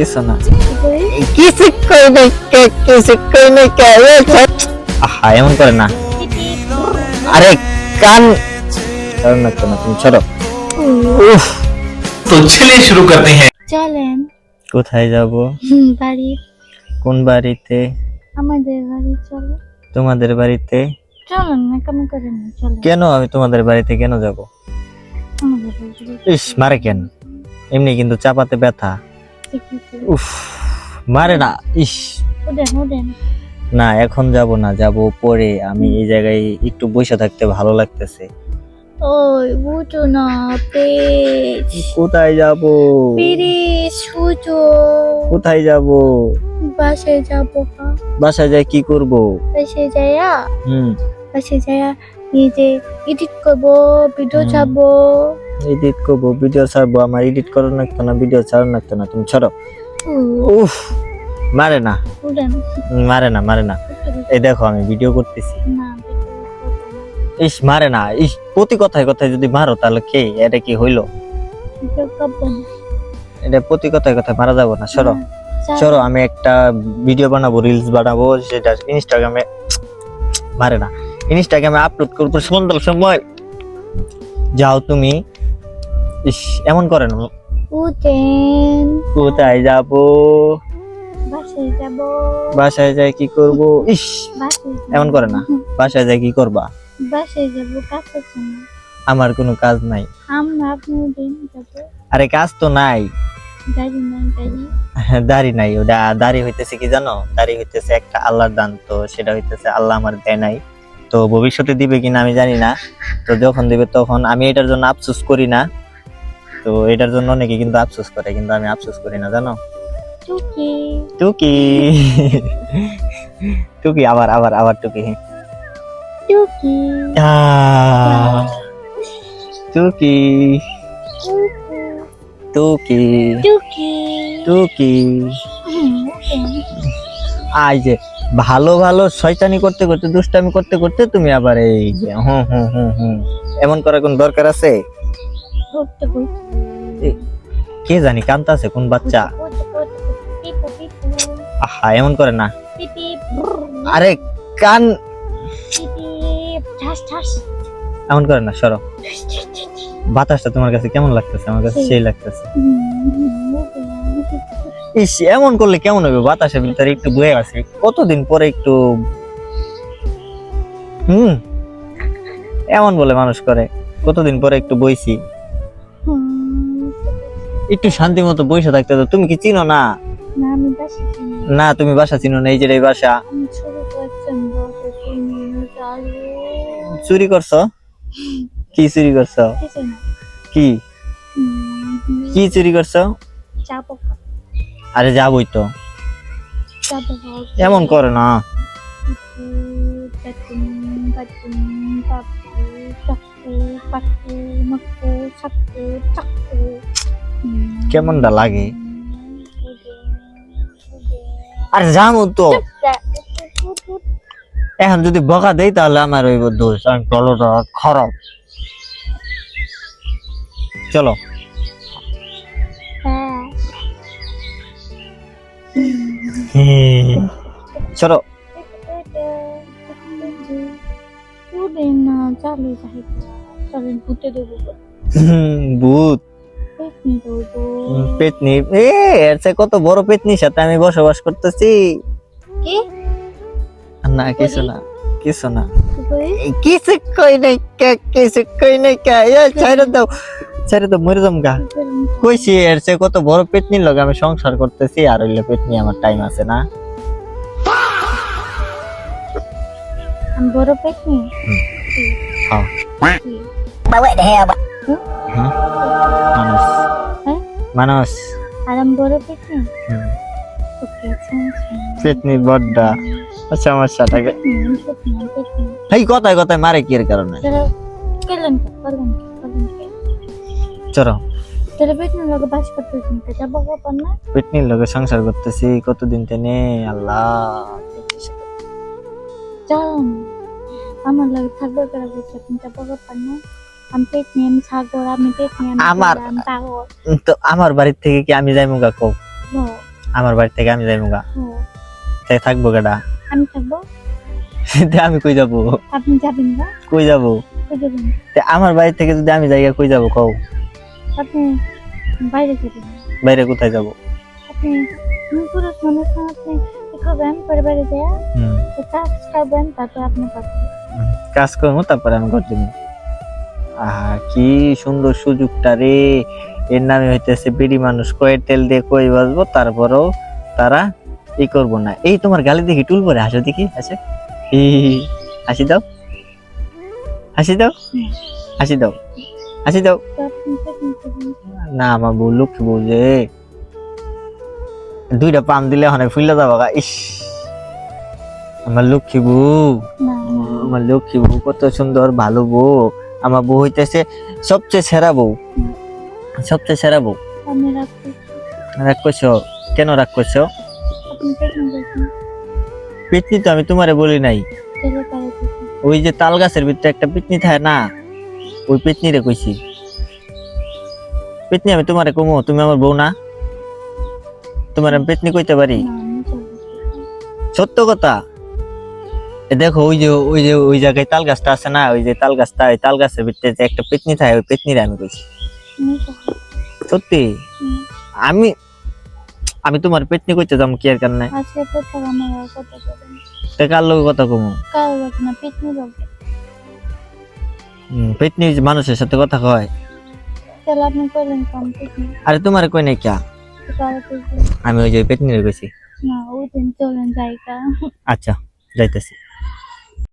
কিছু না কিছু কই নাই কিছু কই নাই আহা এমন করে না আরে কান কারণ না কেন তুমি ছাড়ো উফ तो चलिए शुरू करते हैं। চলেন কোথায় যাব বাড়ি কোন বাড়িতে আমাদের বাড়ি চলো তোমাদের বাড়িতে চলেন না কেমন করেন না চলেন কেন আমি তোমাদের বাড়িতে কেন যাব আমাদের বাড়ি ইস মারে কেন এমনি কিন্তু চাপাতে ব্যথা উফ মারে না ইস ওদেন ওদেন না এখন যাব না যাব পরে আমি এই জায়গায় একটু বসে থাকতে ভালো লাগতেছে ওই বুঝো না পেজ কোথায় যাব প্লিজ সুজো কোথায় যাব বাসায় যাবো বাসায় যাই কি করব বাসায় যাইয়া হুম বাসায় যাইয়া নিজে এডিট করবো ভিডিও ছাড়বো এডিট করবো ভিডিও ছাড়বো আমার এডিট করার লাগতো না ভিডিও ছাড়ার লাগতো না তুমি ছাড়ো উফ মারে না ওদেন মারে না এই দেখো আমি ভিডিও করতেছি না ইস মারে না ইস প্রতি কথায় কথায় যদি মারো তাহলে কে এটা কি হইলো ভিডিও করবো না এটা প্রতি কথায় কথায় মারা যাবো না সরো সরো আমি একটা ভিডিও বানাবো রিলস বানাবো সেটা ইনস্টাগ্রামে মারে না ইনস্টাগ্রামে আপলোড করবো সন্ধ্যার সময় যাও তুমি ইস এমন করে না ওদেন কোথায় যাবো বাসায় যাবো বাসায় যাই কি করব ইস বাসায় এমন করে না বাসায় যাই কি করবা বাসায় যাবো কাজ আছে না আমার কোনো কাজ নাই আমরা আপনি দিন যাবো আরে কাজ তো নাই গাড়ি নাই গাড়ি দাড়ি নাই ওটা দাড়ি হইতেছে কি জানো দাড়ি হইতেছে একটা আল্লাহর দান তো সেটা হইতেছে আল্লাহ আমার দেয় নাই তো ভবিষ্যতে দিবে কিনা আমি জানি না তো যখন দিবে তখন আমি এটার জন্য আফসোস করি না তো এটার জন্য অনেকে কিন্তু আফসোস করে কিন্তু আমি আফসোস করি না জানো টুকি টুকি টুকি আবার আবার আবার টুকি টুকি টুকি টুকি টুকি টুকি আই যে ভালো ভালো শয়তানি করতে করতে দুষ্টামি করতে করতে তুমি আবার এই যে হুম এমন করার কোন দরকার আছে করতে করতে কে জানি কান্তাছে কোন বাচ্চা পিপু পিপু আহা এমন করে না পিপি আরে কান পিপি ঠাস ঠাস এমন করে না সরো বাতাসটা তোমার কাছে কেমন লাগতেছে আমার কাছে সেই লাগতেছে ইস এমন করলে কেমন হবে বাতাসের ভিতরে একটু বয়ে আছে কতদিন পরে একটু এমন বলে মানুষ করে কতদিন পরে একটু বইছি একটু শান্তি মতো বসে থাকতে তো তুমি কি চিনো না না আমি বাসা চিনি না তুমি বাসা চিনো না এই যে এই বাসা আমি ছোট করছেন বসে চিনি চালু চুরি করছো কি চুরি করছো কিছু না কি কি চুরি করছো চাপো আরে যাবই তো চাপো এমন করে না পাতুম পাতুম পাপু চাকু পাকু মাকু চাকু চাকু কেমনটা লাগে আর যাবো তো এখন যদি বকা দেই তাহলে আমার ওই দোষ আমি চলোটা খারাপ চলো চলো না চালু যাই চলেন ভূতে দেবো ভূত পেটনি দেবো পেতনি এর চেয়ে কত বড় পেতনির সাথে আমি বসবাস করতেছি কি না কিছু না কিছু না কই কিছু কই নাই কিছু কই নাই ছেড়ে দাও মরে যাম গা কইছি এর চেয়ে কত বড় পেতনির লগে আমি সংসার করতেছি আর হইলে পেতনি আমার টাইম আছে না আমি বড় পেটনি হ্যাঁ মানুষ হ্যাঁ মানুষ আর আমি বড় পেটনি হুম। ওকে আচ্ছা পেতনি বড্ডা সমস্যাটাকে এই কথায় কথায় মারে কি এর কারণে কেলেন চলো তেরে পেটনি লগে বাস করতেছেন তো যাবো কখন না পেতনির লগে সংসার করতেছি কতদিন টেনে আল্লাহ চল আমার লগে থাকবে করে বুঝছো তুমি যাবো কখন না আমি পেটনি আমি সাগর আমি পেটনি আমি আমার- আমি পাগল তো আমার বাড়ি থেকে কি আমি যাইমু গা কও No. আমার বাড়ি থেকে আমি যাইবো গা, ও, তাই থাকবো কেডা? আমি থাকবো, তে আমি কই যাবো? আপনি যাবেন না, কই যাবো? কই যাবেন? তে আমার বাড়ি থেকে যদি আমি যাই কই যাবো কও? আপনি বাইরে যাবেন, বাইরে কোথায় যাবো? আপনি পুরুষ মানুষ না, আপনি কি করবেন পরে বাইরে যায় হুম, কাজ করবেন, তারপর আপনি পাবেন। কাজ করবো তারপরে আমি ঘর দিব। কি সুন্দর সুযোগটা রে, এর নামে হইতেছে বেড়ি মানুষ, কয়ের তেল দিয়ে কই বাজবো, তারপরেও তারা ই করবো না। এই তোমার গালি দেখি টুল পরে হাসো দেখি, হাসে হি হি হি। হাসি দাও, হাসি দাও, হাসি দাও, হাসি দাও। তো আপনি প্রেগনেন্ট হবেন। না আমার বউ লক্ষ্মী বউ যে, দুইটা পাম দিলে অনেক ফুলে যাবো গা। ইস, আমার লক্ষ্মী বউ, না, না, আমার লক্ষ্মী বউ কত সুন্দর ভালো বউ। আমার বউ হইতেছে সবচেয়ে সেরা বউ, সবচেয়ে সেরা বউ। আপনি রাখতে, রাগ করছো কেন? রাগ করছো? আপনি প্রেগনেন্ট হয়েছেন, পিতনি তো আমি তোমারে বলি নাই। ছেলে পারে দিয়েছেন। ওই যে তাল গাছের ভিতরে একটা পিতনি থাকে না, ওই পিতনি রে কইছি। পিতনি আমি তোমারে কমো, তুমি আমার বউ না? তোমার আমি পিতনি কইতে পারি? না, আমি চলবো। সত্য কথা। এ দেখো ওই জায়গায় তাল গাছটা আছে না, ওই যে তাল গাছটা, ওই তাল গাছের ভিতরে যে একটা পেতনি থাকে, ওই পেতনিরে আমি কইছি। আমি চলবো। সত্যি হুম। আমি আমি তোমার পেতনি কইতে যাম কি আর কারণে? আজকে কোথাও আমার আর কথা বলেন, তে কার লগে কথা কমু? কারো বলবে না, পিটনি বলবে। পেতনি মানুষের সাথে কথা কয়? তাহলে আপনি করলেন কম পিটনি, আরে তোমারে কই নাই কিয়া? কারো বলবে আমি ওই যে পেতনিরে কইছি। না, ওই দিন চলেন জায়গা। আচ্ছা যাইতেছি।